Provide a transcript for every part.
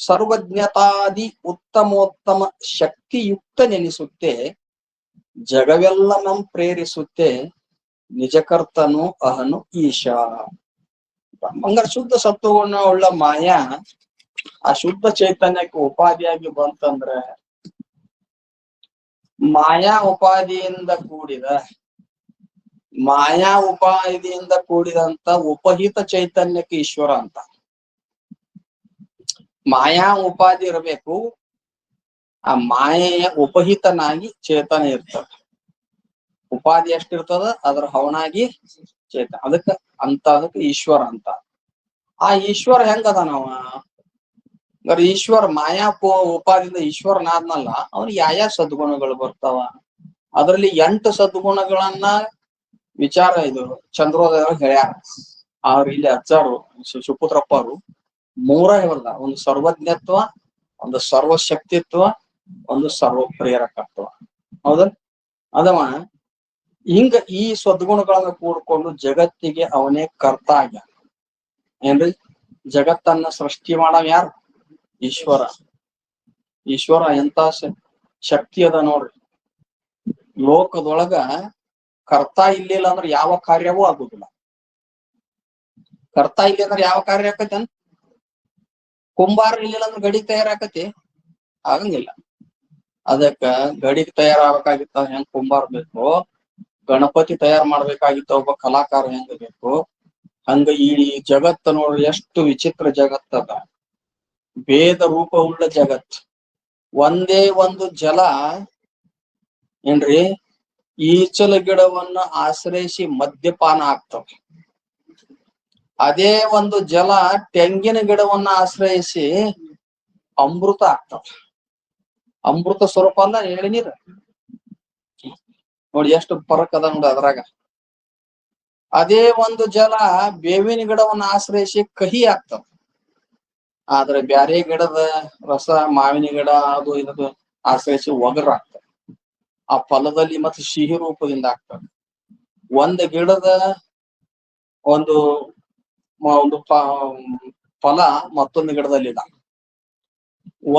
ಸರ್ವಜ್ಞತಾದಿ ಉತ್ತಮೋತ್ತಮ ಶಕ್ತಿಯುಕ್ತ ನೆನೆಸುತ್ತೆ, ಜಗವೆಲ್ಲ ಪ್ರೇರಿಸುತ್ತೆ, ನಿಜಕರ್ತನು ಅಹನು ಈಶಾ. ಹಂಗಾರೆ ಶುದ್ಧ ಸತ್ವಗುಣ ಉಳ್ಳ ಮಾಯಾ ಆ ಶುದ್ಧ ಚೈತನ್ಯಕ್ಕೆ ಉಪಾಧಿಯಾಗಿ ಬಂತಂದ್ರೆ, ಮಾಯಾ ಉಪಾಧಿಯಿಂದ ಕೂಡಿದಂತ ಉಪಹಿತ ಚೈತನ್ಯಕ್ಕೆ ಈಶ್ವರ ಅಂತ. ಮಾಯಾ ಉಪಾಧಿ ಇರಬೇಕು, ಆ ಮಾಯೆಯ ಉಪಹಿತನಾಗಿ ಚೇತನ ಇರ್ತದ. ಉಪಾಧಿ ಎಷ್ಟಿರ್ತದ ಅದ್ರ ಹವನಾಗಿ ಚೇತನ, ಅದಕ್ಕೆ ಈಶ್ವರ ಅಂತ. ಆ ಈಶ್ವರ ಹೆಂಗದ ನಾವ ಈಶ್ವರ ಮಾಯಾ ಉಪಾಧಿಯಿಂದ ಈಶ್ವರನಾದ್ನಲ್ಲ, ಅವ್ನಿಗೆ ಯಾವ ಸದ್ಗುಣಗಳು ಬರ್ತಾವ? ಅದರಲ್ಲಿ 8 ಸದ್ಗುಣಗಳನ್ನ ವಿಚಾರ ಇದು ಚಂದ್ರೋದಯ ಹೇಳ್ಯಾರ. ಅವ್ರು ಇಲ್ಲಿ ಅಜ್ಜಾರು ಸುಪುತ್ರಪ್ಪ ಅವರು 3 ಹೇಳ್ದ. ಒಂದು ಸರ್ವಜ್ಞತ್ವ, ಒಂದು ಸರ್ವಶಕ್ತಿತ್ವ, ಒಂದು ಸರ್ವ ಪ್ರೇರಕತ್ವ. ಹೌದ? ಅದವ ಹಿಂಗ ಈ ಸದ್ಗುಣಗಳನ್ನ ಕೂಡ್ಕೊಂಡು ಜಗತ್ತಿಗೆ ಅವನೇ ಕರ್ತ ಆಗ್ಯಾನ. ಏನ್ರಿ? ಜಗತ್ತನ್ನ ಸೃಷ್ಟಿ ಮಾಡವ ಯಾರು? ಈಶ್ವರ. ಈಶ್ವರ ಎಂತ ಶಕ್ತಿ ಅದ ನೋಡ್ರಿ. ಲೋಕದೊಳಗ ಕರ್ತ ಇಲ್ಲಿಲ್ಲ ಅಂದ್ರೆ ಯಾವ ಕಾರ್ಯವೂ ಆಗುದಿಲ್ಲ. ಕರ್ತ ಇಲ್ಲಿ ಅಂದ್ರೆ ಯಾವ ಕಾರ್ಯ ಆಕತಿ ಅಂತ? ಕುಂಬಾರ ಇಲ್ಲಿಲ್ಲ ಅಂದ್ರೆ ಗಡಿ ತಯಾರಾಕತಿ? ಆಗಂಗಿಲ್ಲ. ಅದಕ್ಕ ಗಡಿಗೆ ತಯಾರಾಗಬೇಕಾಗಿತ್ತ ಹೆಂಗ್ ಕುಂಬಾರ ಬೇಕು, ಗಣಪತಿ ತಯಾರು ಮಾಡ್ಬೇಕಾಗಿತ್ತ ಒಬ್ಬ ಕಲಾಕಾರ ಹೆಂಗ ಬೇಕು, ಹಂಗ ಈ ಜಗತ್ತ ನೋಡ್ರಿ ಎಷ್ಟು ವಿಚಿತ್ರ ಜಗತ್ತದ. ಭೇದ ರೂಪ ಉಳ್ಳ ಜಗತ್. ಒಂದೇ ಒಂದು ಜಲ ಏನ್ರಿ ಈಚಲ ಗಿಡವನ್ನ ಆಶ್ರಯಿಸಿ ಮದ್ಯಪಾನ ಆಗ್ತವ. ಅದೇ ಒಂದು ಜಲ ತೆಂಗಿನ ಗಿಡವನ್ನ ಆಶ್ರಯಿಸಿ ಅಮೃತ ಆಗ್ತವ. ಅಮೃತ ಸ್ವರೂಪ ಅಲ್ಲ ಎಳನೀರ್. ನೋಡಿ ಎಷ್ಟು ಫರಕ್ ಅದ ನೋಡಿ ಅದ್ರಾಗ. ಅದೇ ಒಂದು ಜಲ ಬೇವಿನ ಗಿಡವನ್ನ ಆಶ್ರಯಿಸಿ ಕಹಿ ಆಗ್ತವ. ಆದ್ರೆ ಬ್ಯಾರೆ ಗಿಡದ ರಸ, ಮಾವಿನ ಗಿಡ ಅದು ಇದು ಆಶ್ರಯಿಸಿ ಒಗರು ಆಗ್ತದೆ. ಆ ಫಲದಲ್ಲಿ ಮತ್ತೆ ಸಿಹಿ ರೂಪದಿಂದ ಆಗ್ತದೆ. ಒಂದು ಗಿಡದ ಒಂದು ಫಲ ಮತ್ತೊಂದು ಗಿಡದಲ್ಲಿಲ್ಲ.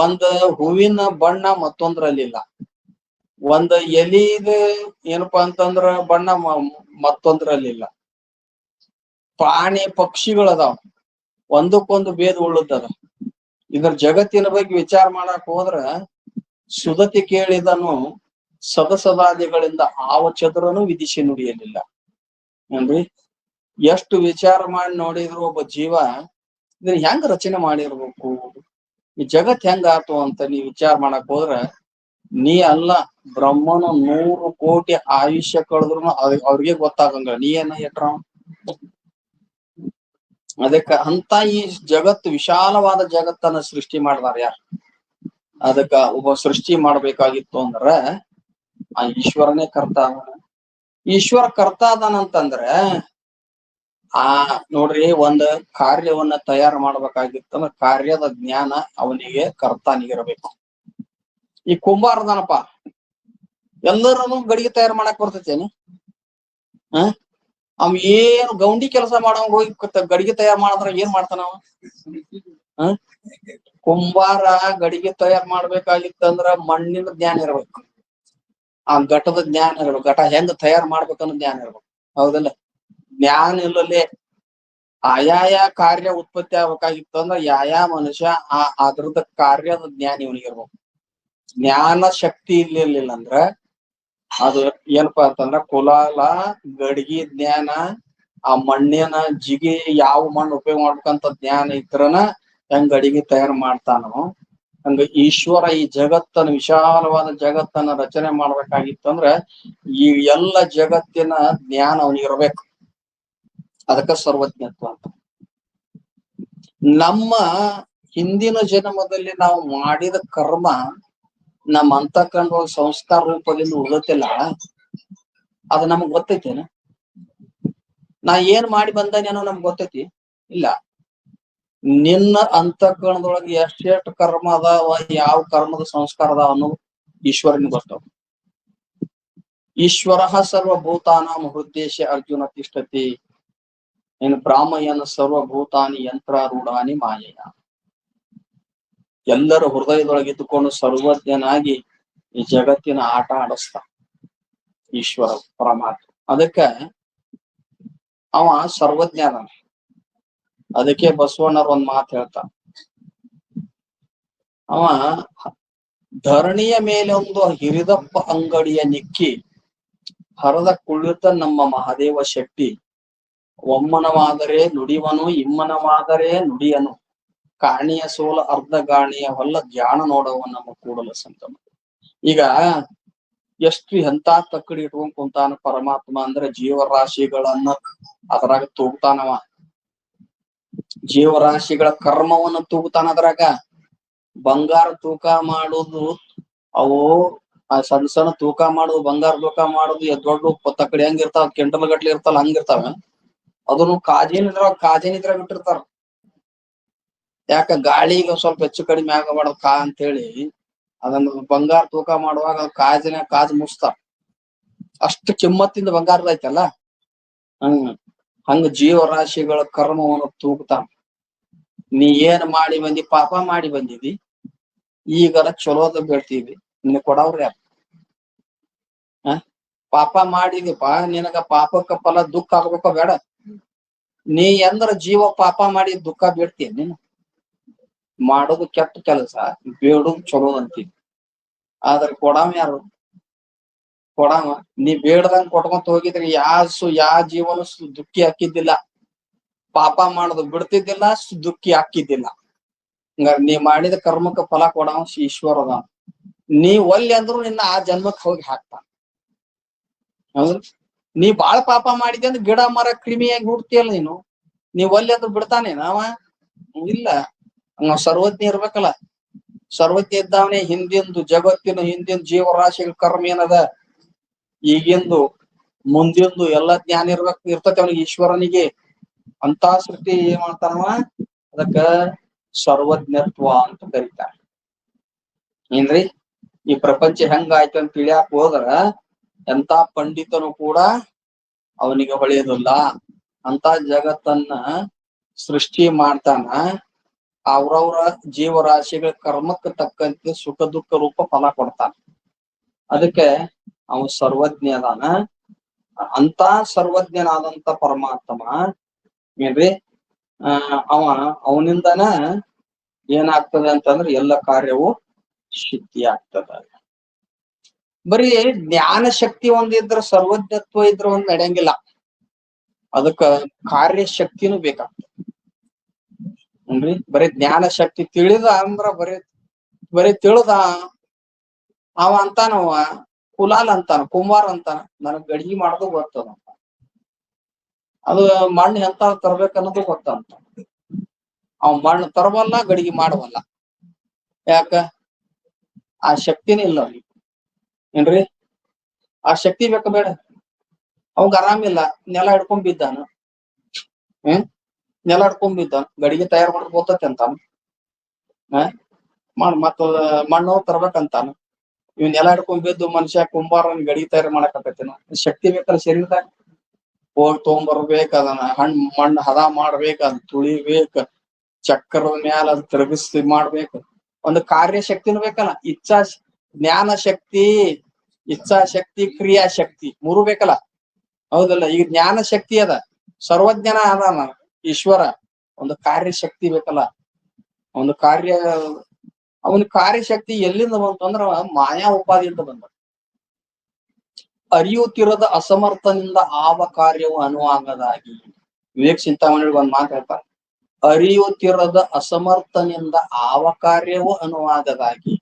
ಒಂದ್ ಹೂವಿನ ಬಣ್ಣ ಮತ್ತೊಂದ್ರಲ್ಲಿಲ್ಲ. ಒಂದ್ ಎಲಿದ ಏನಪ್ಪಾ ಅಂತಂದ್ರ ಬಣ್ಣ ಮತ್ತೊಂದ್ರಲ್ಲಿಲ್ಲ. ಪ್ರಾಣಿ ಪಕ್ಷಿಗಳದಾವ, ಒಂದಕ್ಕೊಂದು ಭೇದ ಉಳ್ಳದದ. ಇದ್ರ ಜಗತ್ತಿನ ಬಗ್ಗೆ ವಿಚಾರ ಮಾಡಕ್ ಹೋದ್ರ ಸುದತಿ ಕೇಳಿದನು ಸದಸದಾದಿಗಳಿಂದ ಆವ ಚದುರನು ವಿಧಿಸಿ ನುಡಿಯಲಿಲ್ಲ. ಏನ್ರಿ? ಎಷ್ಟು ವಿಚಾರ ಮಾಡಿ ನೋಡಿದ್ರು ಒಬ್ಬ ಜೀವ ಇದನ್ನ ಹೆಂಗ ರಚನೆ ಮಾಡಿರ್ಬೇಕು, ಈ ಜಗತ್ ಹೆಂಗ ಆತು ಅಂತ ನೀ ವಿಚಾರ ಮಾಡಕ್ ಹೋದ್ರ ನೀ ಅಲ್ಲ, ಬ್ರಹ್ಮನು 100 ಕೋಟಿ ಆಯುಷ್ಯ ಕಳೆದ್ರು ಅವ್ರಿಗೆ ಗೊತ್ತಾಗಂಗ ನೀ ಏನ ಎಟ್ರ. ಅದಕ್ಕ ಅಂತ ಈ ಜಗತ್ತು ವಿಶಾಲವಾದ ಜಗತ್ತನ್ನ ಸೃಷ್ಟಿ ಮಾಡ್ದಾರ ಯಾರು? ಅದಕ್ಕ ಒಬ್ಬ ಸೃಷ್ಟಿ ಮಾಡ್ಬೇಕಾಗಿತ್ತು ಅಂದ್ರ ಆ ಈಶ್ವರನೇ ಕರ್ತ. ಈಶ್ವರ ಕರ್ತ ಅದಾನಂತಂದ್ರ ಆ ನೋಡ್ರಿ, ಒಂದ್ ಕಾರ್ಯವನ್ನ ತಯಾರು ಮಾಡ್ಬೇಕಾಗಿತ್ತಂದ್ರ ಕಾರ್ಯದ ಜ್ಞಾನ ಅವನಿಗೆ ಕರ್ತಾನಿಗಿರ್ಬೇಕು. ಈ ಕುಂಬಾರದನಪ್ಪ, ಎಲ್ಲರನ್ನು ಗಡಿಗೆ ತಯಾರು ಮಾಡಕ್ ಬರ್ತೈತೇನು? ಅವ್ ಏನು ಗೌಂಡಿ ಕೆಲಸ ಮಾಡೋಂಗ್ ಹೋಗಿ ಗಡಿಗೆ ತಯಾರು ಮಾಡಿದ್ರ ಏನ್ ಮಾಡ್ತಾನ ಅವ? ಕುಂಬಾರ ಗಡಿಗೆ ತಯಾರು ಮಾಡ್ಬೇಕಾಗಿತ್ತಂದ್ರ ಮಣ್ಣಿನ ಜ್ಞಾನ ಇರ್ಬೇಕು, ಆ ಘಟದ ಜ್ಞಾನ ಇರ್ಬೇಕು, ಘಟ ಹೆಂಗ್ ತಯಾರು ಮಾಡ್ಬೇಕನ್ನೋ ಜ್ಞಾನ ಇರ್ಬೇಕು. ಹೌದಲ್ಲ? ಜ್ಞಾನ ಇಲ್ಲದೆ ಆಯಾಯ ಕಾರ್ಯ ಉತ್ಪತ್ತಿ ಆಗ್ಬೇಕಾಗಿತ್ತು ಅಂದ್ರ ಯಾಯಾ ಮನುಷ್ಯ ಅದ್ರದ ಕಾರ್ಯದ ಜ್ಞಾನ ಇವನಿಗಿರ್ಬೇಕು. ಜ್ಞಾನ ಶಕ್ತಿ ಇರ್ಲಿಲ್ಲ ಅಂದ್ರ ಅದು ಏನಪ್ಪಾ ಅಂತಂದ್ರ ಕುಲಾಲ ಗಡಿಗೆ ಜ್ಞಾನ, ಆ ಮಣ್ಣಿನ ಜಿಗಿ ಯಾವ ಮಣ್ಣು ಉಪಯೋಗ ಮಾಡ್ಬೇಕಂತ ಜ್ಞಾನ ಇದ್ರನ ಹೆಂಗ್ ಅಡಿಗೆ ತಯಾರು ಮಾಡ್ತಾನೋ ಹಂಗ ಈಶ್ವರ ಈ ಜಗತ್ತನ್ನ ವಿಶಾಲವಾದ ಜಗತ್ತನ್ನ ರಚನೆ ಮಾಡ್ಬೇಕಾಗಿತ್ತಂದ್ರ ಈ ಎಲ್ಲ ಜಗತ್ತಿನ ಜ್ಞಾನ ಅವನಿಗಿರ್ಬೇಕು. ಅದಕ್ಕ ಸರ್ವಜ್ಞತ್ವ ಅಂತ. ನಮ್ಮ ಹಿಂದಿನ ಜನ್ಮದಲ್ಲಿ ನಾವು ಮಾಡಿದ ಕರ್ಮ ನಮ್ಮ ಅಂತಃಕರಣ ಸಂಸ್ಕಾರ ರೂಪದಿಂದ ಉಳಿತಿಲ್ಲ, ಅದು ನಮಗ್ ಗೊತ್ತೈತೇನ? ನಾ ಏನ್ ಮಾಡಿ ಬಂದಾನೇನೋ ನಮ್ಗೆ ಗೊತ್ತೈತಿ? ಇಲ್ಲ. ನಿನ್ನ ಅಂತಃಕರಣದೊಳಗೆ ಎಷ್ಟೆಷ್ಟು ಕರ್ಮ ಅದಾವ, ಯಾವ ಕರ್ಮದ ಸಂಸ್ಕಾರ ಅದಾವ ಅನ್ನೋ ಈಶ್ವರನಿಗೆ ಗೊತ್ತಾವ. ಈಶ್ವರ ಸರ್ವಭೂತಾನಾಂ ಹೃದ್ದೇಶ ಅರ್ಜುನ ತಿಷ್ಠತಿ. ಏನು ಬ್ರಾಹ್ಮಯನ ಸರ್ವಭೂತಾನಿ ಯಂತ್ರಾರೂಢಾನಿ ಮಾಯೆಯ. ಎಲ್ಲರ ಹೃದಯದೊಳಗಿದ್ದುಕೊಂಡು ಸರ್ವಜ್ಞನಾಗಿ ಈ ಜಗತ್ತಿನ ಆಟ ಆಡಿಸ್ತ ಈಶ್ವರ ಪರಮಾತ್ಮ. ಅದಕ್ಕ ಅವ ಸರ್ವಜ್ಞ ಅದಾನ. ಅದಕ್ಕೆ ಬಸವಣ್ಣರು ಒಂದ್ ಮಾತು ಹೇಳ್ತಾನ, ಅವ ಧರಣಿಯ ಮೇಲೆ ಒಂದು ಹಿರಿದಪ್ಪ ಅಂಗಡಿಯ ನಿಕ್ಕಿ ಹರದ ಕುಳಿತ ನಮ್ಮ ಮಹಾದೇವ ಶೆಟ್ಟಿ, ಒಮ್ಮನವಾದರೆ ನುಡಿವನು ಇಮ್ಮನವಾದರೆ ನುಡಿಯನು, ಕಾಣಿಯ ಸೋಲ ಅರ್ಧ ಗಾಣಿಯ ಹೊಲ್ಲ ಧ್ಯಾನ ನೋಡವ ನಮ್ಮ ಕೂಡಲ ಸಂತಮ. ಈಗ ಎಷ್ಟು ಎಂತ ತಕ್ಕಡಿ ಇಟ್ಕೊಂಡ್ ಕುಂತಾನ ಪರಮಾತ್ಮ ಅಂದ್ರೆ ಜೀವರಾಶಿಗಳನ್ನ ಅದ್ರಾಗ ತೂಗ್ತಾನವ. ಜೀವರಾಶಿಗಳ ಕರ್ಮವನ್ನು ತೂಗ್ತಾನ ಅದ್ರಾಗ. ಬಂಗಾರ ತೂಕ ಮಾಡೋದು, ಅವು ಆ ಸಣ್ಣ ಸಣ್ಣ ತೂಕ ಮಾಡೋದು, ಬಂಗಾರ ತೂಕ ಮಾಡೋದು ದೊಡ್ಡ ತಕ್ಕಡಿ ಹೆಂಗಿರ್ತಾವ, ಕೆಂಟಲ್ ಗಟ್ಲೆ ಇರ್ತಾವ ಹಂಗಿರ್ತಾವ. ಅದನ್ನು ಕಾಜಿನಿದ್ರಾಗ ಇಟ್ಟಿರ್ತಾರ. ಯಾಕ ಗಾಳಿಗೆ ಸ್ವಲ್ಪ ಹೆಚ್ಚು ಕಡಿಮೆ ಆಗಬಾರ್ದು ಕಾ ಅಂತ ಹೇಳಿ ಅದನ್ನ ಬಂಗಾರ ತೂಕ ಮಾಡುವಾಗ ಕಾಜ್ ಮುಚ್ತಾರ. ಅಷ್ಟು ಕಿಮ್ಮತ್ತಿಂದ ಬಂಗಾರದೈತಲ್ಲ. ಹಂಗ ಜೀವರಾಶಿಗಳ ಕರ್ಮವನ್ನು ತೂಗ್ತಾನ. ನೀ ಏನ್ ಮಾಡಿ ಬಂದಿ, ಪಾಪ ಮಾಡಿ ಬಂದಿದಿ, ಈಗರ ಚಲೋದ ಬೇಡ್ತೀವಿ, ನಿನ್ ಕೊಡವ್ರ ಯಾರು? ಪಾಪ ಮಾಡಿದಿಪ್ಪ, ನಿನಗ ಪಾಪಕ್ಕ ಫಲ ದುಃಖ ಆಗ್ಬೇಕ ಬೇಡ? ನೀ ಎಂದ್ರ ಜೀವ ಪಾಪ ಮಾಡಿ ದುಃಖ ಬೇಡ್ತೀಯ? ನೀನು ಮಾಡೋದು ಕೆಟ್ಟ ಕೆಲಸ, ಬೇಡುದು ಚಲೋ ಅಂತೀವಿ. ಆದ್ರೆ ಕೊಡಾವ ಯಾರು? ಕೊಡಾವ ನೀ ಬೇಡ್ದಂಗ್ ಕೊಟ್ಕೊಂತ ಹೋಗಿದ್ರಿ ಯಾ ಜೀವನ ದುಃಖಿ ಹಾಕಿದ್ದಿಲ್ಲ, ಪಾಪ ಮಾಡೋದು ಬಿಡ್ತಿದ್ದಿಲ್ಲ, ದುಃಖಿ ಹಾಕಿದ್ದಿಲ್ಲ. ಹಂಗಾರ ನೀ ಮಾಡಿದ ಕರ್ಮಕ್ಕ ಫಲ ಕೊಡಾವ ಈಶ್ವರದ. ನೀ ಒಲ್ಲೆ ಅಂದ್ರು ನಿನ್ನ ಆ ಜನ್ಮಕ್ಕೆ ಹೋಗಿ ಹಾಕ್ತಾನ. ಹೌದು, ನೀ ಬಾಳ ಪಾಪ ಮಾಡಿದೆ ಅಂದ್ರೆ ಗಿಡ ಮರ ಕ್ರಿಮಿಯಾಗಿ ಹುಡ್ತಿಯಲ್ಲ ನೀನು. ನೀ ಒಲ್ಲೆ ಅಂದ್ರು ಬಿಡ್ತಾನೆ ನಾವ? ಇಲ್ಲ. ಸರ್ವಜ್ಞ ಇರ್ಬೇಕಲ್ಲ. ಸರ್ವಜ್ಞ ಇದ್ದಾವನೆ ಹಿಂದಿಂದು ಜಗತ್ತಿನ ಹಿಂದಿನ ಜೀವರಾಶಿಗಳ ಕರ್ಮ ಏನದ, ಈಗಿಂದು ಮುಂದಿಂದು ಎಲ್ಲಾ ಜ್ಞಾನ ಇರ್ತತಿ ಅವನಿಗೆ, ಈಶ್ವರನಿಗೆ. ಅಂತ ಸೃಷ್ಟಿ ಏನ್ ಮಾಡ್ತಾನವ, ಅದಕ್ಕ ಸರ್ವಜ್ಞತ್ವ ಅಂತ ಕರೀತಾರ. ಏನ್ರಿ, ಈ ಪ್ರಪಂಚ ಹೆಂಗಾಯ್ತು ಅಂತ ತಿಳಿಯಾಕ ಹೋದ್ರ ಎಂತ ಪಂಡಿತನು ಕೂಡ ಅವನಿಗೆ ಹೊಳೆಯೋದಿಲ್ಲ. ಅಂತ ಜಗತ್ತನ್ನ ಸೃಷ್ಟಿ ಮಾಡ್ತಾನ. ಅವ್ರವ್ರ ಜೀವರಾಶಿಗಳ ಕರ್ಮಕ್ಕೆ ತಕ್ಕಂತೆ ಸುಖ ದುಃಖ ರೂಪ ಫಲ ಕೊಡ್ತಾನ. ಅದಕ್ಕೆ ಅವ ಸರ್ವಜ್ಞ ಅದಾನ. ಅಂತ ಸರ್ವಜ್ಞನಾದಂತ ಪರಮಾತ್ಮ ಏನ್ರಿ, ಅವನಿಂದನ ಏನಾಗ್ತದೆ ಅಂತಂದ್ರೆ ಎಲ್ಲ ಕಾರ್ಯವು ಸಿದ್ಧಿ ಆಗ್ತದ. ಬರೀ ಜ್ಞಾನ ಶಕ್ತಿ ಒಂದಿದ್ರ ಸರ್ವಜ್ಞತ್ವ ಇದ್ರ ಒಂದ್ ನಡೆಯಂಗಿಲ್ಲ. ಅದಕ್ಕ ಕಾರ್ಯಶಕ್ತಿನೂ ಬೇಕಾಗ್ತದೆ. ಏನ್ರಿ, ಬರೀ ಜ್ಞಾನ ಶಕ್ತಿ ತಿಳಿದ ಅಂದ್ರ ಬರೀ ತಿಳಿದ ಅವ ಅಂತಾನವ ಕುಲಾಲ್ ಅಂತಾನ, ಕುಂಬಾರ ಅಂತಾನ, ನನಗ್ ಗಡಿಗೆ ಮಾಡೋದು ಗೊತ್ತದ, ಅದು ಮಣ್ಣು ಎಂತ ತರ್ಬೇಕನ್ನೋದು ಗೊತ್ತಂತ. ಅವ್ ಮಣ್ಣು ತರಬಲ್ಲ, ಗಡಿಗೆ ಮಾಡಬಲ್ಲ. ಯಾಕ? ಆ ಶಕ್ತಿನೇ ಇಲ್ಲ ಅವ್ನಿಗೆ. ಏನ್ರಿ, ಆ ಶಕ್ತಿ ಬೇಕ ಬೇಡ? ಅವಾಗ ಆರಾಮಿಲ್ಲ, ನೆಲ ಹಿಡ್ಕೊಂಡ್ ಬಿದ್ದಾನ. ನೆಲ ಹಿಡ್ಕೊಂಡ್ ಬಿದ್ದಾನ, ಗಡಿಗೆ ತಯಾರು ಮಾಡಕ್ ಗೊತ್ತತಿ ಅಂತಾನ. ಮತ್ತ ಮಣ್ಣು ತರ್ಬೇಕಂತಾನ. ಇವ್ ನೆಲ ಹಿಡ್ಕೊಂಡ್ ಬಿದ್ದು ಮನುಷ್ಯ ಕುಂಬಾರನ್ ಗಡಿಗೆ ತಯಾರು ಮಾಡಕತ್ತೇನ? ಶಕ್ತಿ ಬೇಕಲ್ಲ ಶರೀರದಾಗ. ಹೋಗಿ ತಗೊಂಡ್ಬರ್ಬೇಕ, ಅದನ್ನ ಮಣ್ಣು ಹದ ಮಾಡ್ಬೇಕ, ಅದ್ ತುಳಿಬೇಕ, ಚಕ್ರದ ಮ್ಯಾಲ ಅದ್ ತಿರುಗಿಸಿ ಮಾಡ್ಬೇಕು. ಒಂದು ಕಾರ್ಯಶಕ್ತಿನೂ ಬೇಕಲ್ಲ. ಜ್ಞಾನ ಶಕ್ತಿ, ಇಚ್ಛಾಶಕ್ತಿ, ಕ್ರಿಯಾಶಕ್ತಿ ಮೂರು ಬೇಕಲ್ಲ. ಹೌದಲ್ಲ? ಈಗ ಜ್ಞಾನ ಶಕ್ತಿ ಅದ, ಸರ್ವಜ್ಞನ ಅದಾನ ಈಶ್ವರ. ಒಂದು ಕಾರ್ಯಶಕ್ತಿ ಬೇಕಲ್ಲ. ಒಂದು ಅವನ ಕಾರ್ಯಶಕ್ತಿ ಎಲ್ಲಿಂದ ಬಂತು ಅಂದ್ರ ಮಾಯಾ ಉಪಾದಿಯಿಂದ ಬಂದ. ಅರಿಯುತ್ತಿರದ ಅಸಮರ್ಥನಿಂದ ಆವ ಕಾರ್ಯವು ಅನುವಾಗದಾಗಿ. ವಿವೇಕ ಚಿಂತಾಮಣಿಗೆ ಒಂದ್ ಮಾತು ಹೇಳ್ತಾರೆ, ಅರಿಯುತ್ತಿರದ ಅಸಮರ್ಥನಿಂದ ಆವ ಕಾರ್ಯವು ಅನುವಾಗದಾಗಿ.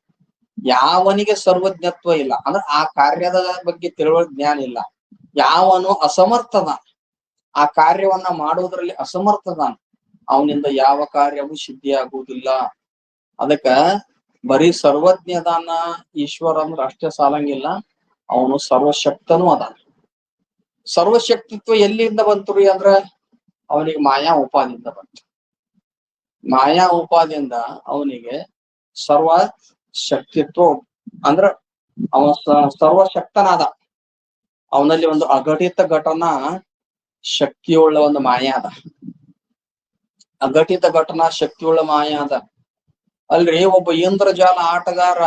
ಯಾವನಿಗೆ ಸರ್ವಜ್ಞತ್ವ ಇಲ್ಲ ಅಂದ್ರೆ ಆ ಕಾರ್ಯದ ಬಗ್ಗೆ ತಿಳುವಳ ಜ್ಞಾನ ಇಲ್ಲ, ಯಾವನು ಅಸಮರ್ಥದ, ಆ ಕಾರ್ಯವನ್ನ ಮಾಡುವುದರಲ್ಲಿ ಅಸಮರ್ಥದಾನ, ಅವನಿಂದ ಯಾವ ಕಾರ್ಯವೂ ಸಿದ್ಧಿ ಆಗುವುದಿಲ್ಲ. ಅದಕ್ಕ ಬರೀ ಸರ್ವಜ್ಞದಾನ ಈಶ್ವರ ಅಂದ್ರೆ ಅಷ್ಟೇ ಸಾಲಂಗಿಲ್ಲ, ಅವನು ಸರ್ವಶಕ್ತನೂ ಅದಾನ. ಸರ್ವಶಕ್ತಿತ್ವ ಎಲ್ಲಿಂದ ಬಂತು ಅಂದ್ರ ಅವನಿಗೆ ಮಾಯಾ ಉಪಾದಿಯಿಂದ ಬಂತು. ಮಾಯಾ ಉಪಾದಿಯಿಂದ ಅವನಿಗೆ ಸರ್ವ ಶಕ್ತಿತ್ವ ಅಂದ್ರ ಅವ ಸರ್ವಶಕ್ತನಾದ. ಅವನಲ್ಲಿ ಒಂದು ಅಘಟಿತ ಘಟನಾ ಶಕ್ತಿಯುಳ್ಳ ಒಂದು ಮಾಯಾ ಅದ. ಅಘಟಿತ ಘಟನಾ ಶಕ್ತಿಯುಳ್ಳ ಮಾಯಾ ಅದ. ಅಲ್ರಿ ಒಬ್ಬ ಇಂದ್ರಜಾಲ ಆಟಗಾರ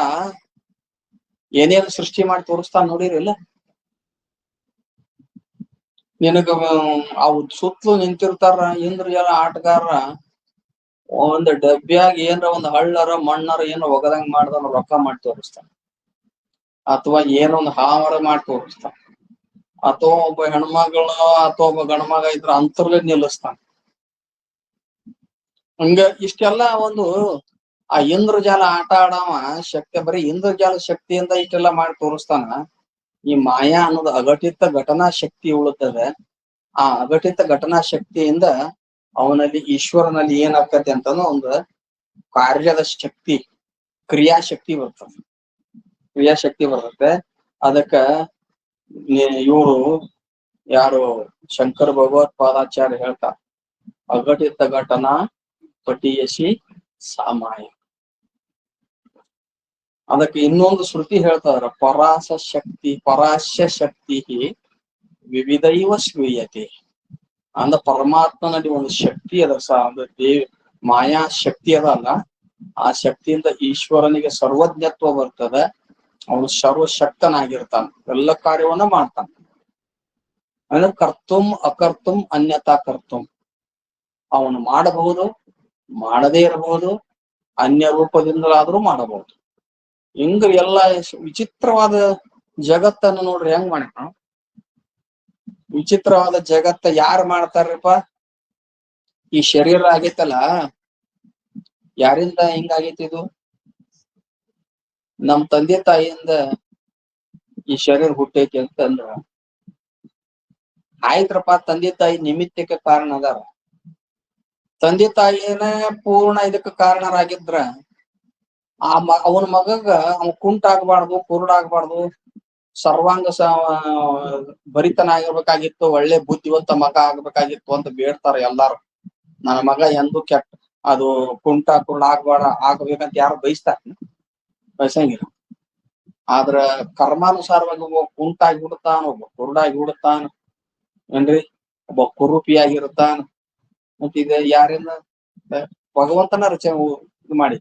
ಏನೇನು ಸೃಷ್ಟಿ ಮಾಡಿ ತೋರಿಸ್ತಾನ ನೋಡಿರಿಲ್ಲ. ನಿನಗ ಅವ್ ಸುತ್ತಲೂ ನಿಂತಿರ್ತಾರ ಇಂದ್ರಜಾಲ ಆಟಗಾರ, ಒಂದ್ ಡಬ್ಬ್ಯಾಗ ಏನ್ರ ಒಂದ್ ಹಳ್ಳರ ಮಣ್ಣರ ಏನ ಒಗದಂಗ್ ಮಾಡ್ದವ್ನ ರೊಕ್ಕ ಮಾಡಿ ತೋರಿಸ್ತಾನ, ಅಥವಾ ಏನೊಂದ್ ಹಾವರ ಮಾಡಿ ತೋರಿಸ್ತಾನ, ಅಥವಾ ಒಬ್ಬ ಹೆಣ್ಮಗಳು ಅಥವಾ ಒಬ್ಬ ಗಂಡ್ಮಗ ಇದ್ರ ಅಂತರ್ಲೆ ನಿಲ್ಲಿಸ್ತಾನ. ಹಂಗ ಇಷ್ಟೆಲ್ಲಾ ಒಂದು ಆ ಇಂದ್ರಜಾಲ ಆಟ ಆಡವ ಶಕ್ತಿ, ಬರೀ ಇಂದ್ರಜಾಲ ಶಕ್ತಿಯಿಂದ ಇಷ್ಟೆಲ್ಲಾ ಮಾಡಿ ತೋರಿಸ್ತಾನ. ಈ ಮಾಯಾ ಅನ್ನೋದು ಅಘಟಿತ ಘಟನಾ ಶಕ್ತಿ ಉಳುತ್ತದೆ. ಆ ಅಘಟಿತ ಘಟನಾ ಶಕ್ತಿಯಿಂದ ಅವನಲ್ಲಿ ಈಶ್ವರನಲ್ಲಿ ಏನಾಗ್ತದೆ ಅಂತನೋ ಒಂದು ಕಾರ್ಯದ ಶಕ್ತಿ, ಕ್ರಿಯಾಶಕ್ತಿ ಬರ್ತದೆ. ಕ್ರಿಯಾಶಕ್ತಿ ಬರ್ತದೆ. ಅದಕ್ಕ ಇವರು ಯಾರು ಶಂಕರ ಭಗವತ್ಪಾದಾಚಾರ್ಯ ಹೇಳ್ತಾರ, ಅಘಟಿತ ಘಟನಾ ಪಟಿಯಸಿ ಸಾಮಾಯ. ಅದಕ್ಕೆ ಇನ್ನೊಂದು ಶ್ರುತಿ ಹೇಳ್ತಾರ, ಪರಾಸ್ಯ ಶಕ್ತಿ ವಿವಿಧೈವ ಶ್ರೂಯತೆ. ಅಂದ ಪರಮಾತ್ಮನಲ್ಲಿ ಒಂದು ಶಕ್ತಿ ಅದ, ಮಾಯಾ ಶಕ್ತಿ ಅದಲ್ಲ, ಆ ಶಕ್ತಿಯಿಂದ ಈಶ್ವರನಿಗೆ ಸರ್ವಜ್ಞತ್ವ ಬರ್ತದೆ. ಅವನು ಸರ್ವಶಕ್ತನಾಗಿರ್ತಾನ, ಎಲ್ಲ ಕಾರ್ಯವನ್ನ ಮಾಡ್ತಾನ. ಅಂದ್ರೆ ಕರ್ತುಂ ಅಕರ್ತುಂ ಅನ್ಯತಾ ಕರ್ತುಂ, ಅವನು ಮಾಡಬಹುದು, ಮಾಡದೇ ಇರಬಹುದು, ಅನ್ಯ ರೂಪದಿಂದಲಾದ್ರೂ ಮಾಡಬಹುದು. ಹಿಂಗ ಎಲ್ಲ ವಿಚಿತ್ರವಾದ ಜಗತ್ತನ್ನು ನೋಡ್ರಿ ಹೆಂಗ್ ಮಾಡ್ಯಾನ. ವಿಚಿತ್ರವಾದ ಜಗತ್ತ ಯಾರು ಮಾಡ್ತಾರಪ್ಪ? ಈ ಶರೀರ ಆಗೈತಲ್ಲ, ಯಾರಿಂದ ಹಿಂಗಾಗೈತಿ ಇದು? ನಮ್ ತಂದೆ ತಾಯಿಯಿಂದ ಈ ಶರೀರ ಹುಟ್ಟೈತಿ ಅಂತಂದ್ರ ಆಯ್ತ್ರಪ್ಪ, ತಂದೆ ತಾಯಿ ನಿಮಿತ್ತಕ್ಕೆ ಕಾರಣ ಅದಾರ. ತಂದೆ ತಾಯಿನೇ ಪೂರ್ಣ ಇದಕ್ಕೆ ಕಾರಣರಾಗಿದ್ರ ಅವನ ಮಗಗ ಅವ ಕುಂಟಾಗಬಾರ್ದು, ಕುರುಡಾಗಬಾರ್ದು, ಸರ್ವಾಂಗ ಭರಿತನಾಗಿರ್ಬೇಕಾಗಿತ್ತು, ಒಳ್ಳೆ ಬುದ್ಧಿವಂತ ಮಗ ಆಗ್ಬೇಕಾಗಿತ್ತು ಅಂತ ಬೇಡ್ತಾರ ಎಲ್ಲಾರು. ನನ್ನ ಮಗ ಎಂದು ಕೆಟ್ಟ ಅದು ಕುಂಟ ಕುರುಡ ಆಗ್ಬೇಕಂತ ಯಾರು ಬಯಸಂಗಿಲ್ಲ. ಆದ್ರ ಕರ್ಮಾನುಸಾರವಾಗಿ ಒಬ್ಬ ಕುಂಟಾಗಿ ಬಿಡುತ್ತಾನ, ಒಬ್ಬ ಕುರುಡಾಗಿ ಬಿಡುತ್ತಾನ, ಏನ್ರಿ ಒಬ್ಬ ಕುರೂಪಿಯಾಗಿರುತ್ತಾನ. ಮತ್ತ ಇದು ಯಾರಿಂದ? ಭಗವಂತನ ರಚನೆ ಇದು ಮಾಡಿ.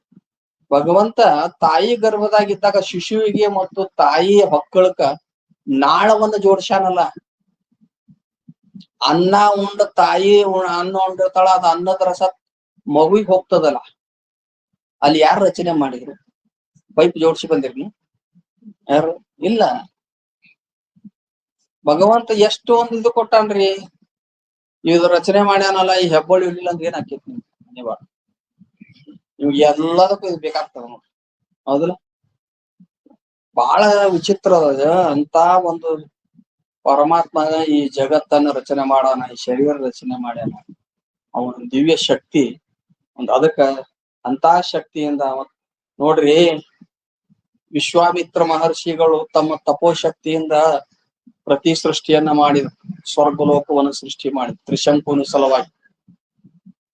ಭಗವಂತ ತಾಯಿ ಗರ್ಭದಾಗಿದ್ದಾಗ ಶಿಶುವಿಗೆ ಮತ್ತು ತಾಯಿ ಹೊಕ್ಕಳಕ ನಾಳವನ್ನ ಜೋಡ್ಸ್ಯಾನಲ್ಲ. ಅನ್ನ ಉಂಡ ತಾಯಿ ಅನ್ನ ಉಂಡಿರ್ತಾಳ, ಅದ ಅನ್ನದ ರಸ ಮಗುವಿಗೆ ಹೋಗ್ತದಲ್ಲ, ಅಲ್ಲಿ ಯಾರು ರಚನೆ ಮಾಡಿದ್ರು? ಪೈಪ್ ಜೋಡ್ಸಿ ಬಂದಿರ್ನಿ ಯಾರು? ಇಲ್ಲ. ಭಗವಂತ ಎಷ್ಟು ಒಂದು ಇದು ಕೊಟ್ಟಾನ್ರಿ, ಇದು ರಚನೆ ಮಾಡ್ಯಾನಲ್ಲ, ಈ ಹೆಬ್ಬಳ್ಳಿ ಇರ್ಲಿಲ್ಲ ಅಂದ್ರೆ ಏನ್ ಹಾಕೈತಿ ನೀವ? ನಿಮ್ಗೆ ಎಲ್ಲದಕ್ಕೂ ಇದು ಬೇಕಾಗ್ತದ ನೋಡ್ರಿ, ಹೌದಲ್ಲ? ಬಹಳ ವಿಚಿತ್ರ ಅದ. ಅಂತ ಒಂದು ಪರಮಾತ್ಮ ಈ ಜಗತ್ತನ್ನ ರಚನೆ ಮಾಡೋಣ, ಈ ಶರೀರ ರಚನೆ ಮಾಡ್ಯಾನ. ಅವನ ದಿವ್ಯ ಶಕ್ತಿ ಒಂದು. ಅದಕ್ಕ ಅಂತ ಶಕ್ತಿಯಿಂದ ನೋಡ್ರಿ, ವಿಶ್ವಾಮಿತ್ರ ಮಹರ್ಷಿಗಳು ತಮ್ಮ ತಪೋಶಕ್ತಿಯಿಂದ ಪ್ರತಿ ಸೃಷ್ಟಿಯನ್ನ ಮಾಡಿದ್ರು. ಸ್ವರ್ಗಲೋಕವನ್ನು ಸೃಷ್ಟಿ ಮಾಡಿ ತ್ರಿಶಂಕುನ ಸಲುವಾಗಿ.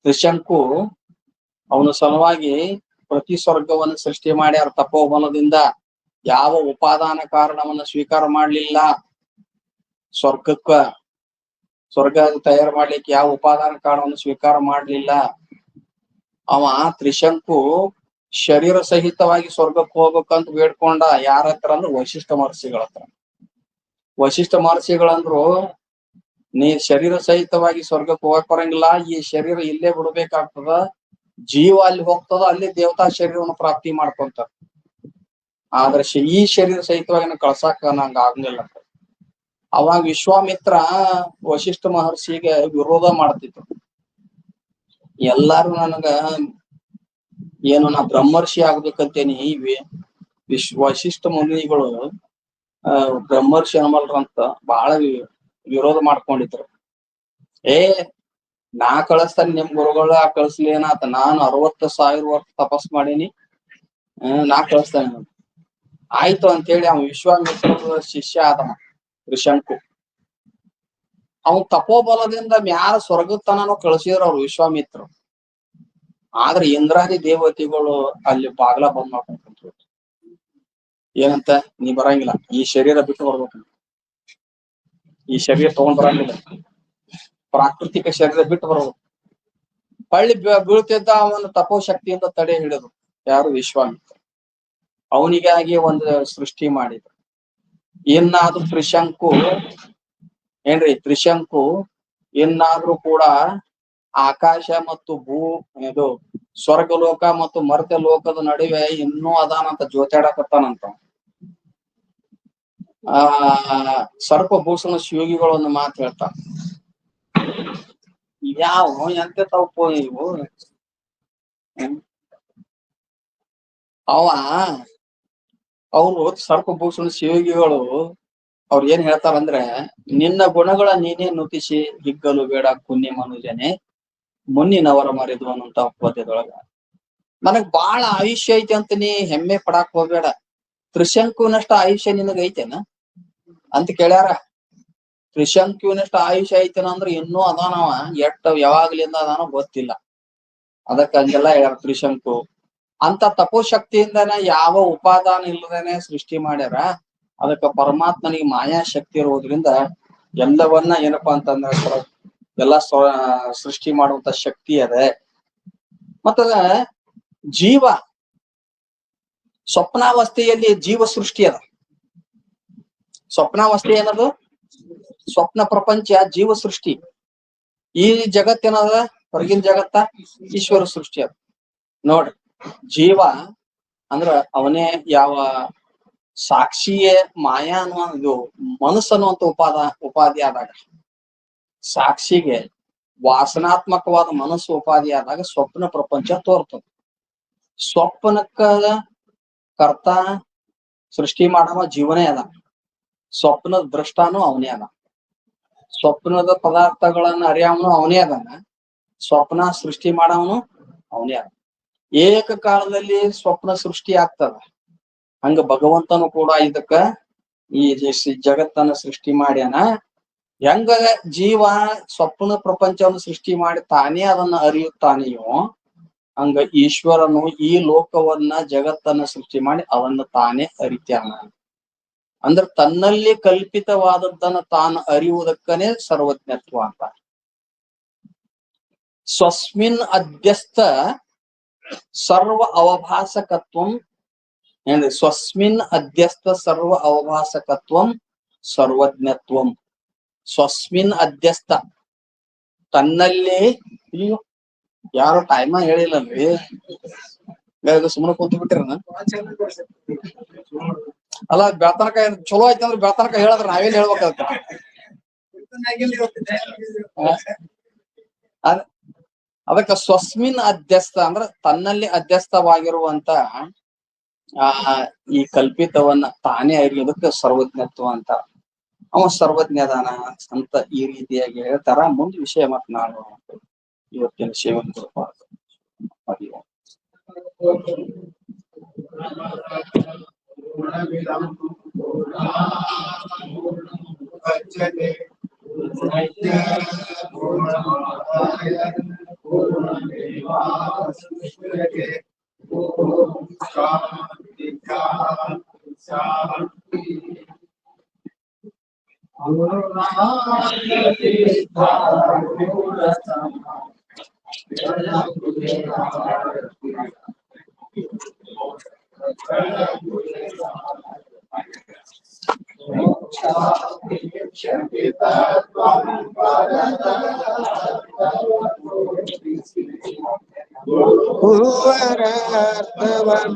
ತ್ರಿಶಂಕು ಅವನ ಸಲುವಾಗಿ ಪ್ರತಿ ಸ್ವರ್ಗವನ್ನು ಸೃಷ್ಟಿ ಮಾಡ್ಯಾರ. ತಪೋಬಲದಿಂದ ಯಾವ ಉಪಾದಾನ ಕಾರಣವನ್ನ ಸ್ವೀಕಾರ ಮಾಡ್ಲಿಲ್ಲ. ಸ್ವರ್ಗ ತಯಾರು ಮಾಡ್ಲಿಕ್ಕೆ ಯಾವ ಉಪಾದಾನ ಕಾರಣವನ್ನು ಸ್ವೀಕಾರ ಮಾಡ್ಲಿಲ್ಲ. ಅವ ತ್ರಿಶಂಕು ಶರೀರ ಸಹಿತವಾಗಿ ಸ್ವರ್ಗಕ್ಕೆ ಹೋಗ್ಬೇಕಂತ ಬೇಡ್ಕೊಂಡ. ಯಾರ ಹತ್ರ ಅಂದ್ರೆ ವಶಿಷ್ಠ ಮಹರ್ಷಿಗಳ ಹತ್ರ. ವಶಿಷ್ಠ ಮಹರ್ಷಿಗಳಂದ್ರು, ನೀ ಶರೀರ ಸಹಿತವಾಗಿ ಸ್ವರ್ಗಕ್ಕೆ ಹೋಗಕ್ ಬರಂಗಿಲ್ಲ, ಈ ಶರೀರ ಇಲ್ಲೇ ಬಿಡ್ಬೇಕಾಗ್ತದ, ಜೀವ ಅಲ್ಲಿ ಹೋಗ್ತದ, ಅಲ್ಲಿ ದೇವತಾ ಶರೀರವನ್ನು ಪ್ರಾಪ್ತಿ ಮಾಡ್ಕೊಂತ. ಆದ್ರೆ ಈ ಶರೀರ ಸಹಿತವಾಗಿ ಕಳ್ಸಾಕ ನಂಗ ಆಗ್ಲಿಲ್ಲ. ಅವಾಗ ವಿಶ್ವಾಮಿತ್ರ ವಶಿಷ್ಠ ಮಹರ್ಷಿಗೆ ವಿರೋಧ ಮಾಡ್ತಿದ್ರು. ಎಲ್ಲಾರು ನನಗ ಏನು ನಾ ಬ್ರಹ್ಮರ್ಷಿ ಆಗ್ಬೇಕಂತೇನಿ. ವಶಿಷ್ಠ ಮುನಿಗಳು ಬ್ರಹ್ಮರ್ಷಿ ಅನ್ಮಲ್ರಂತ ಬಹಳ ವಿರೋಧ ಮಾಡ್ಕೊಂಡಿದ್ರು. ನಾ ಕಳಿಸ್ತಾನೆ, ನಿಮ್ ಗುರುಗಳ ಕಳಿಸ್ಲಿ ಏನಾತ, ನಾನು 60,000 ವರ್ಷ ತಪಸ್ ಮಾಡೀನಿ, ನಾ ಕಳಿಸ್ತಾನೆ. ಆಯ್ತು ಅಂತೇಳಿ ಅವ ವಿಶ್ವಾಮಿತ್ರ ಶಿಷ್ಯ ಆದವ ತ್ರಿಶಂಕು. ಅವನ್ ತಪೋಬಲದಿಂದ ಮ್ಯಾಲ ಸ್ವರ್ಗತನನು ಕಳಿಸಿದ್ರು ಅವ್ರು ವಿಶ್ವಾಮಿತ್ರ. ಆದ್ರೆ ಇಂದ್ರಾದಿ ದೇವತೆಗಳು ಅಲ್ಲಿ ಬಾಗ್ಲ ಬಂದ್ ಮಾಡ್ಕೊಂಡ್ರು. ಏನಂತ? ನೀ ಬರಂಗಿಲ್ಲ, ಈ ಶರೀರ ಬಿಟ್ಟು ಬರ್ಬೇಕು, ಈ ಶರೀರ ತಗೊಂಡ್ ಬರಂಗಿಲ್ಲ, ಪ್ರಾಕೃತಿಕ ಶರೀರ ಬಿಟ್ಟು ಬರ್ಬೇಕು. ಹಳ್ಳಿ ಬೀಳ್ತಿದ್ದ ಅವನ ತಪೋಶಕ್ತಿಯಿಂದ ತಡೆ ಹಿಡಿದು ಯಾರು? ವಿಶ್ವಾಮಿತ್ರ. ಅವನಿಗಾಗಿ ಒಂದು ಸೃಷ್ಟಿ ಮಾಡಿದ್ರು. ಇನ್ನಾದ್ರೂ ತ್ರಿಶಂಕು ಏನ್ರಿ, ತ್ರಿಶಂಕು ಇನ್ನಾದ್ರೂ ಕೂಡ ಆಕಾಶ ಮತ್ತು ಇದು ಸ್ವರ್ಗಲೋಕ ಮತ್ತು ಮರ್ತ್ಯ ಲೋಕದ ನಡುವೆ ಇನ್ನೂ ಅದಾನಂತ, ಜೋತಾಡಕತ್ತಾನಂತ. ಸರ್ಪಭೂಷಣ ಶಿವಗಿಗಳು ಒಂದು ಮಾತು ಹೇಳ್ತಾನ, ಯಾವ ಎಂತ ತಪ್ಪು ಇವು. ಅವರು ಸರ್ಪಭೂಷಣ ಶಿವಗಿಗಳು ಅವ್ರು ಏನ್ ಹೇಳ್ತಾರಂದ್ರೆ, ನಿನ್ನ ಗುಣಗಳ ನೀನೇ ನುತಿಸಿ ಹಿಗ್ಗಲು ಬೇಡ ಪುಣ್ಯ ಮನುಜನೆ, ಮುನ್ನಿನವರ ಮರೆದು ಅನ್ನುವಂತ ಪದ್ಯದೊಳಗ. ನನಗ್ ಬಾಳ ಆಯುಷ್ಯ ಐತೆ ಅಂತ ನೀ ಹೆಮ್ಮೆ ಪಡಾಕ್ ಹೋಗ್ಬೇಡ, ತ್ರಿಶಂಕುನಷ್ಟ ಆಯುಷ್ಯ ನಿನಗ ಐತೆನ ಅಂತ ಕೇಳ್ಯಾರ. ತ್ರಿಶಂಕುನಷ್ಟ ಆಯುಷ್ಯ ಐತೆನ ಅಂದ್ರ ಇನ್ನೂ ಅದಾನವ, ಯಾವಾಗ್ಲಿಂದ ಅದಾನೋ ಗೊತ್ತಿಲ್ಲ. ಅದಕ್ಕ ಹಂಗೆಲ್ಲ ಹೇಳ್ಯಾರ. ತ್ರಿಶಂಕು ಅಂತ ತಪೋಶಕ್ತಿಯಿಂದನ ಯಾವ ಉಪಾದಾನ ಇಲ್ಲದೇನೆ ಸೃಷ್ಟಿ ಮಾಡ್ಯಾರ. ಅದಕ್ಕ ಪರಮಾತ್ಮನಿಗೆ ಮಾಯಾ ಶಕ್ತಿ ಇರೋದ್ರಿಂದ ಎಲ್ಲವನ್ನ ಏನಪ್ಪಾ ಅಂತಂದ್ರ ಎಲ್ಲಾ ಸೃಷ್ಟಿ ಮಾಡುವಂತ ಶಕ್ತಿ ಅದ. ಮತ್ತದ ಜೀವ ಸ್ವಪ್ನಾವಸ್ಥೆಯಲ್ಲಿ ಜೀವ ಸೃಷ್ಟಿ ಅದ. ಸ್ವಪ್ನಾವಸ್ಥೆ ಏನದು? ಸ್ವಪ್ನ ಪ್ರಪಂಚ ಜೀವ ಸೃಷ್ಟಿ. ಈ ಜಗತ್ತೇನದ? ಹೊರಗಿನ ಜಗತ್ತ ಈಶ್ವರ ಸೃಷ್ಟಿ ಅದ. ನೋಡ್ರಿ, ಜೀವ ಅಂದ್ರ ಅವನೇ ಯಾವ ಸಾಕ್ಷಿಯೇ ಮಾಯಾ ಅನ್ನುವ ಇದು ಮನಸ್ಸು ಅನ್ನುವಂತ ಉಪಾಧಿ ಆದಾಗ, ಸಾಕ್ಷಿಗೆ ವಾಸನಾತ್ಮಕವಾದ ಮನಸ್ಸು ಉಪಾಧಿ ಆದಾಗ ಸ್ವಪ್ನ ಪ್ರಪಂಚ ತೋರ್ತದ. ಸ್ವಪ್ನಕ್ಕ ಕರ್ತ ಸೃಷ್ಟಿ ಮಾಡವ ಜೀವನೇ ಅದ, ಸ್ವಪ್ನದ ದೃಷ್ಟಾನು ಅವನೇ ಅದ, ಸ್ವಪ್ನದ ಪದಾರ್ಥಗಳನ್ನ ಅರಿಯವನು ಅವನೇ ಅದಾನ, ಸ್ವಪ್ನ ಸೃಷ್ಟಿ ಮಾಡವನು ಅವನೇ ಅದ. ಏಕ ಕಾಲದಲ್ಲಿ ಸ್ವಪ್ನ ಸೃಷ್ಟಿ ಆಗ್ತದ. ಹಂಗ ಭಗವಂತನು ಕೂಡ ಇದಕ್ಕ ಈ ಜಗತ್ತನ್ನ ಸೃಷ್ಟಿ ಮಾಡ್ಯಾನ. ಹೆಂಗ ಜೀವ ಸ್ವಪ್ನ ಪ್ರಪಂಚವನ್ನು ಸೃಷ್ಟಿ ಮಾಡಿ ತಾನೇ ಅದನ್ನ ಅರಿಯುತ್ತಾನೆಯೋ, ಹಂಗ ಈಶ್ವರನು ಈ ಲೋಕವನ್ನ ಜಗತ್ತನ್ನ ಸೃಷ್ಟಿ ಮಾಡಿ ಅವನ್ನ ತಾನೇ ಅರಿತ್ಯಾನ. ಅಂದ್ರ ತನ್ನಲ್ಲಿ ಕಲ್ಪಿತವಾದದ್ದನ್ನ ತಾನು ಅರಿಯುವುದಕ್ಕನೇ ಸರ್ವಜ್ಞತ್ವ ಅಂತ. ಸ್ವಸ್ಮಿನ್ ಅಧ್ಯಸ್ಥ ಸರ್ವ ಅವಭಾಸಕತ್ವಂ ಏನ್ರಿ? ಸ್ವಸ್ಮಿನ್ ಅಧ್ಯಸ್ಥ ಸರ್ವ ಅವಭಾಸಕತ್ವಂ ಸರ್ವಜ್ಞತ್ವಂ. ಸ್ವಸ್ಮಿನ್ ಅಧ್ಯಸ್ಥ ತನ್ನಲ್ಲಿ, ಯಾರು ಟೈಮ ಹೇಳಿಲ್ಲಲ್ರಿ, ಸುಮ್ಮನೆ ಕೂತು ಬಿಟ್ಟಿರನ? ಅಲ್ಲ, ಬೆಳತನಕ ಚಲೋ ಐತಿ ಅಂದ್ರೆ ಬೆಳತನಕ ಹೇಳದ್ರ ನಾವೇನ್ ಹೇಳ್ಬೇಕಾಗತ್ತ? ಅದಕ್ಕ ಸ್ವಸ್ಮಿನ್ ಅಧ್ಯಸ್ಥ ಅಂದ್ರ ತನ್ನಲ್ಲಿ ಅಧ್ಯಸ್ಥವಾಗಿರುವಂತ ಈ ಕಲ್ಪಿತವನ್ನ ತಾನೇ ಅರಿಯೋದಕ್ಕೆ ಸರ್ವಜ್ಞತ್ವ ಅಂತ. ಅವ ಸರ್ವಜ್ಞದಾನ ಅಂತ ಈ ರೀತಿಯಾಗಿ ಹೇಳ್ತಾರ. ಮುಂದೆ ವಿಷಯ ಮತ್ ನಾನು ಇವತ್ತಿನ ಸೇವನ್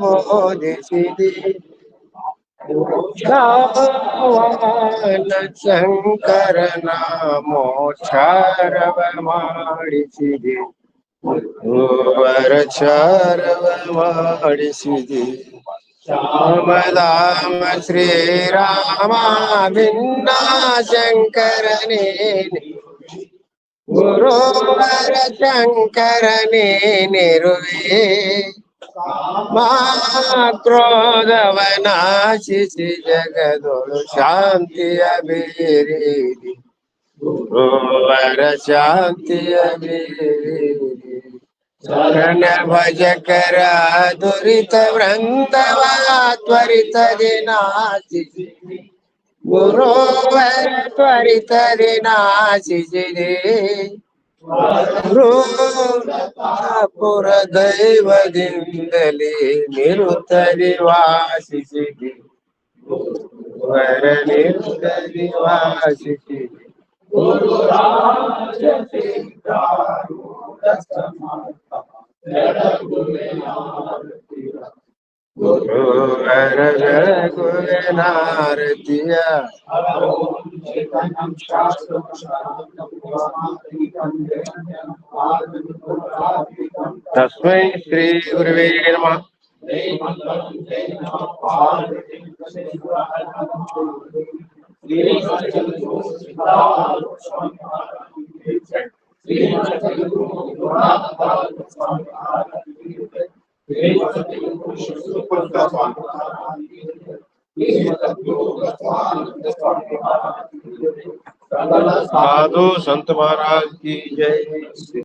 ಮೋದಿಸಿದಿ ಶಂಕರನ ಮೋಚಾರವ ಮಾಡಿಸಿದೆ, ಚಾರವ ಮಾಡಿಸಿದೆ. ರಾಮಧಾಮ ಶ್ರೀರಾಮ ಭಿನ್ನ ಶಂಕರನೇ, ಗುರುವರ ಶಂಕರನೇ ನಿರುವೆ. ಕ್ರೋಧವನಾಶಿಸಿ ಜಗದೊಳು ಶಾಂತಿಯ ಬೇರೇರಿ, ಗುರುವರ ಶಾಂತಿಯ ಬೇರೇರಿ. ಶರಣ ಭಜಕರ ದುರಿತ ವೃಂದವ ತ್ವರಿತದಿ ನಾಶಿಸಿ, ಗುರುವರ ತ್ವರಿತದಿ ನಾಶಿಸಿದೆ. ರೋಪುರ ದೈವದಿಂದಲೇ ನಿರುತ್ತರಿ ವಾಸಿಸಿದೆ ವರ ನಿರುತ್ತರಿ ವಾಸಿಸಿದೆ ಗುರುವರ ಬೆಳಗುವೆನಾರತಿಯ ತಸ್ಮೈ ಶ್ರೀ ಗುರುವೇ ನಮಃ. साधु संत महाराज की जय।